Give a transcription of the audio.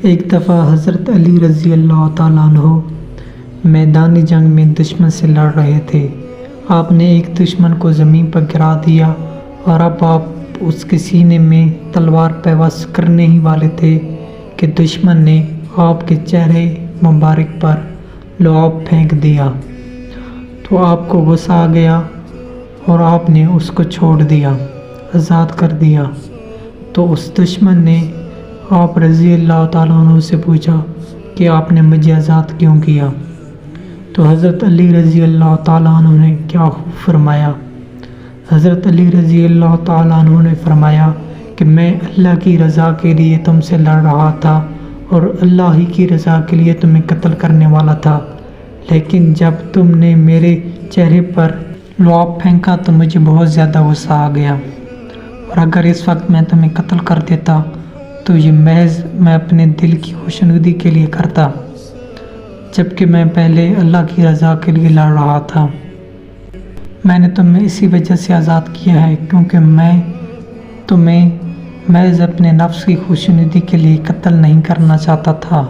ایک دفعہ حضرت علی رضی اللہ تعالیٰ عنہ میدان جنگ میں دشمن سے لڑ رہے تھے۔ آپ نے ایک دشمن کو زمین پر گرا دیا اور اب آپ اس کے سینے میں تلوار پیوست کرنے ہی والے تھے کہ دشمن نے آپ کے چہرے مبارک پر لعاب پھینک دیا، تو آپ کو غصہ آ گیا اور آپ نے اس کو چھوڑ دیا، آزاد کر دیا۔ تو اس دشمن نے آپ رضی اللہ تعالیٰ عنہ سے پوچھا کہ آپ نے مجھے آزاد کیوں کیا؟ تو حضرت علی رضی اللہ تعالیٰ عنہ نے کیا فرمایا؟ حضرت علی رضی اللہ تعالیٰ عنہ نے فرمایا کہ میں اللہ کی رضا کے لیے تم سے لڑ رہا تھا اور اللہ ہی کی رضا کے لیے تمہیں قتل کرنے والا تھا، لیکن جب تم نے میرے چہرے پر لعاب پھینکا تو مجھے بہت زیادہ غصہ آ گیا، اور اگر اس وقت میں تمہیں قتل کر دیتا تو یہ محض میں اپنے دل کی خوشنودی کے لیے کرتا، جبکہ میں پہلے اللہ کی رضا کے لیے لڑ رہا تھا۔ میں نے تمہیں اسی وجہ سے آزاد کیا ہے کیونکہ میں تمہیں محض اپنے نفس کی خوشنودی کے لیے قتل نہیں کرنا چاہتا تھا۔